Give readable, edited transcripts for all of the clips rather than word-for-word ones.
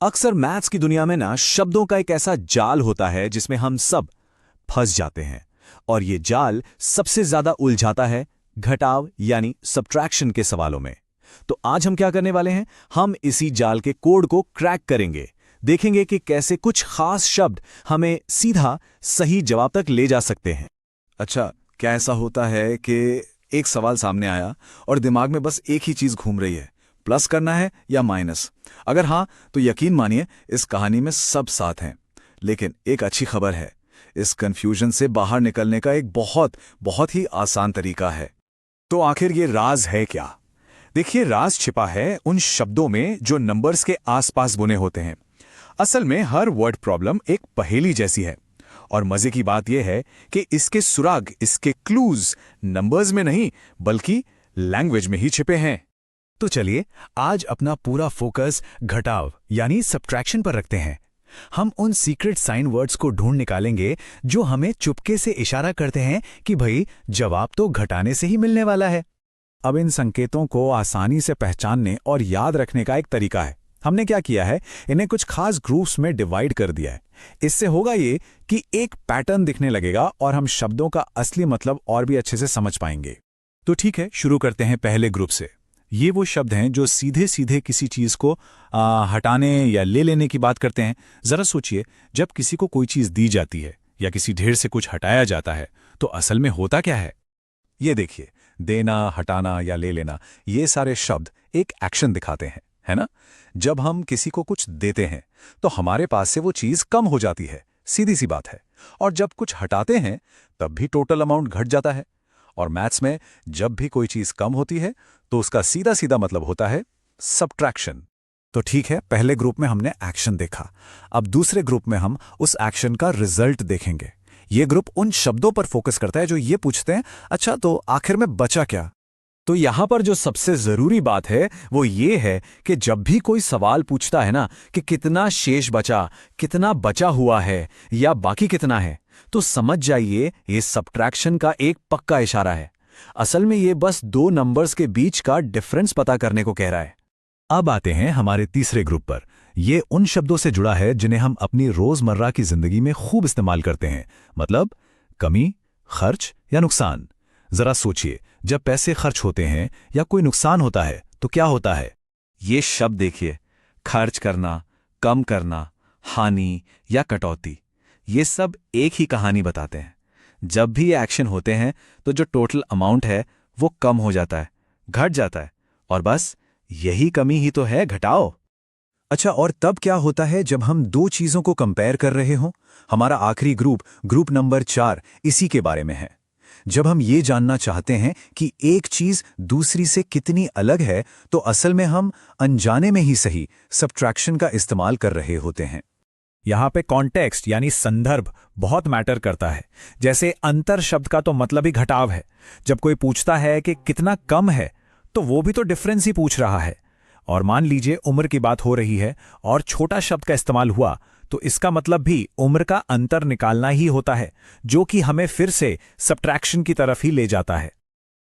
अक्सर मैथ्स की दुनिया में ना शब्दों का एक ऐसा जाल होता है जिसमें हम सब फंस जाते हैं। और ये जाल सबसे ज्यादा उलझाता है घटाव यानी सब्ट्रैक्शन के सवालों में। तो आज हम क्या करने वाले हैं, हम इसी जाल के कोड को क्रैक करेंगे। देखेंगे कि कैसे कुछ खास शब्द हमें सीधा सही जवाब तक ले जा सकते हैं। अच्छा, क्या ऐसा होता है कि एक सवाल सामने आया और दिमाग में बस एक ही चीज घूम रही है, प्लस करना है या माइनस? अगर हाँ, तो यकीन मानिए इस कहानी में सब साथ हैं। लेकिन एक अच्छी खबर है, इस कंफ्यूजन से बाहर निकलने का एक बहुत ही आसान तरीका है। तो आखिर ये राज है क्या? देखिए, राज छिपा है उन शब्दों में जो नंबर्स के आसपास बुने होते हैं। असल में हर वर्ड प्रॉब्लम एक पहेली जैसी है। और मजे की बात यह है कि इसके सुराग, इसके क्लूज नंबर्स में नहीं बल्कि लैंग्वेज में ही छिपे हैं। तो चलिए आज अपना पूरा फोकस घटाव यानी सब्ट्रैक्शन पर रखते हैं। हम उन सीक्रेट साइन वर्ड्स को ढूंढ निकालेंगे जो हमें चुपके से इशारा करते हैं कि भाई जवाब तो घटाने से ही मिलने वाला है। अब इन संकेतों को आसानी से पहचानने और याद रखने का एक तरीका है। हमने क्या किया है, इन्हें कुछ खास ग्रुप्स में डिवाइड कर दिया है। इससे होगा ये कि एक पैटर्न दिखने लगेगा और हम शब्दों का असली मतलब और भी अच्छे से समझ पाएंगे। तो ठीक है, शुरू करते हैं पहले ग्रुप से। ये वो शब्द हैं जो सीधे सीधे किसी चीज को हटाने या ले लेने की बात करते हैं। जरा सोचिए, जब किसी को कोई चीज दी जाती है या किसी ढेर से कुछ हटाया जाता है तो असल में होता क्या है? ये देखिए, देना, हटाना या ले लेना, ये सारे शब्द एक एक्शन दिखाते हैं, है ना? जब हम किसी को कुछ देते हैं तो हमारे पास से वो चीज कम हो जाती है, सीधी सी बात है। और जब कुछ हटाते हैं तब भी टोटल अमाउंट घट जाता है। और मैथ्स में जब भी कोई चीज कम होती है तो उसका सीधा सीधा मतलब होता है सब्ट्रैक्शन। तो ठीक है, पहले ग्रुप में हमने एक्शन देखा। अब दूसरे ग्रुप में हम उस एक्शन का रिजल्ट देखेंगे। ये ग्रुप उन शब्दों पर फोकस करता है जो ये पूछते हैं, अच्छा तो आखिर में बचा क्या? तो यहां पर जो सबसे जरूरी बात है वो ये है कि जब भी कोई सवाल पूछता है ना कि कितना शेष बचा, कितना बचा हुआ है या बाकी कितना है, तो समझ जाइए ये सब्ट्रैक्शन का एक पक्का इशारा है। असल में ये बस दो नंबर्स के बीच का डिफरेंस पता करने को कह रहा है। अब आते हैं हमारे तीसरे ग्रुप पर। ये उन शब्दों से जुड़ा है जिन्हें हम अपनी रोजमर्रा की जिंदगी में खूब इस्तेमाल करते हैं, मतलब कमी, खर्च या नुकसान। जरा सोचिए, जब पैसे खर्च होते हैं या कोई नुकसान होता है तो क्या होता है? ये शब्द देखिए, खर्च करना, कम करना, हानि या कटौती, ये सब एक ही कहानी बताते हैं। जब भी ये एक्शन होते हैं तो जो टोटल अमाउंट है वो कम हो जाता है, घट जाता है। और बस यही कमी ही तो है घटाओ। अच्छा, और तब क्या होता है जब हम दो चीजों को कंपेयर कर रहे हों? हमारा आखिरी ग्रुप नंबर 4 इसी के बारे में है। जब हम ये जानना चाहते हैं कि एक चीज दूसरी से कितनी अलग है तो असल में हम अनजाने में ही सही सब्ट्रैक्शन का इस्तेमाल कर रहे होते हैं। यहाँ पे कॉन्टेक्स्ट यानी संदर्भ बहुत मैटर करता है। जैसे अंतर शब्द का तो मतलब ही घटाव है। जब कोई पूछता है कि कितना कम है तो वो भी तो डिफरेंस ही पूछ रहा है। और मान लीजिए उम्र की बात हो रही है और छोटा शब्द का इस्तेमाल हुआ तो इसका मतलब भी उम्र का अंतर निकालना ही होता है, जो कि हमें फिर से सब्ट्रैक्शन की तरफ ही ले जाता है।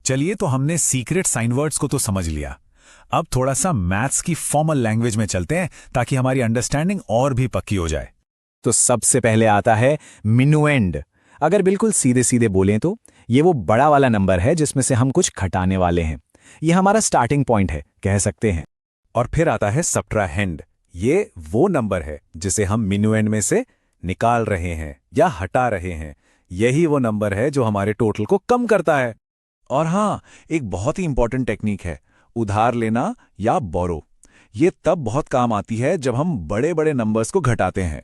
चलिए, तो हमने सीक्रेट साइन वर्ड्स को तो समझ लिया। अब थोड़ा सा मैथ्स की फॉर्मल लैंग्वेज में चलते हैं ताकि हमारी अंडरस्टैंडिंग और भी पक्की हो जाए। तो सबसे पहले आता है मिनुएंड। अगर बिल्कुल सीधे सीधे बोलें तो ये वो बड़ा वाला नंबर है जिसमें से हम कुछ घटाने वाले हैं। ये हमारा स्टार्टिंग पॉइंट है, कह सकते हैं। और फिर आता है सब्ट्राहेंड। ये वो नंबर है जिसे हम मिनुएंड में से निकाल रहे हैं या हटा रहे हैं। यही वो नंबर है जो हमारे टोटल को कम करता है। और हाँ, एक बहुत ही इंपॉर्टेंट टेक्निक है, उधार लेना या बोरो। ये तब बहुत काम आती है जब हम बड़े बड़े नंबर्स को घटाते हैं।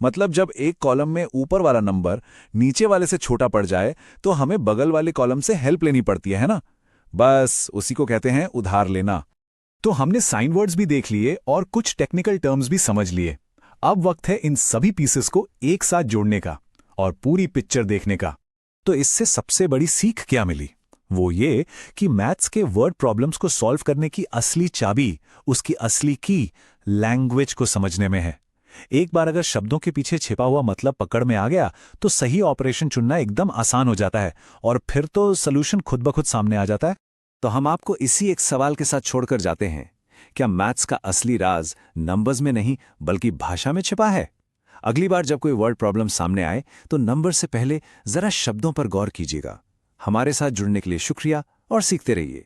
मतलब जब एक कॉलम में ऊपर वाला नंबर नीचे वाले से छोटा पड़ जाए तो हमें बगल वाले कॉलम से हेल्प लेनी पड़ती है ना? बस उसी को कहते हैं उधार लेना। तो हमने साइन वर्ड्स भी देख लिए और कुछ टेक्निकल टर्म्स भी समझ लिए। अब वक्त है इन सभी पीसेस को एक साथ जोड़ने का और पूरी पिक्चर देखने का। तो इससे सबसे बड़ी सीख क्या मिली? वो ये कि मैथ्स के वर्ड प्रॉब्लम्स को सॉल्व करने की असली चाबी, उसकी असली की लैंग्वेज को समझने में है। एक बार अगर शब्दों के पीछे छिपा हुआ मतलब पकड़ में आ गया तो सही ऑपरेशन चुनना एकदम आसान हो जाता है और फिर तो सॉल्यूशन खुद ब खुद सामने आ जाता है। तो हम आपको इसी एक सवाल के साथ छोड़कर जाते हैं क्या मैथ्स का असली राज नंबर्स में नहीं बल्कि भाषा में छिपा है? अगली बार जब कोई वर्ड प्रॉब्लम सामने आए तो नंबर से पहले जरा शब्दों पर गौर कीजिएगा। हमारे साथ जुड़ने के लिए शुक्रिया और सीखते रहिए।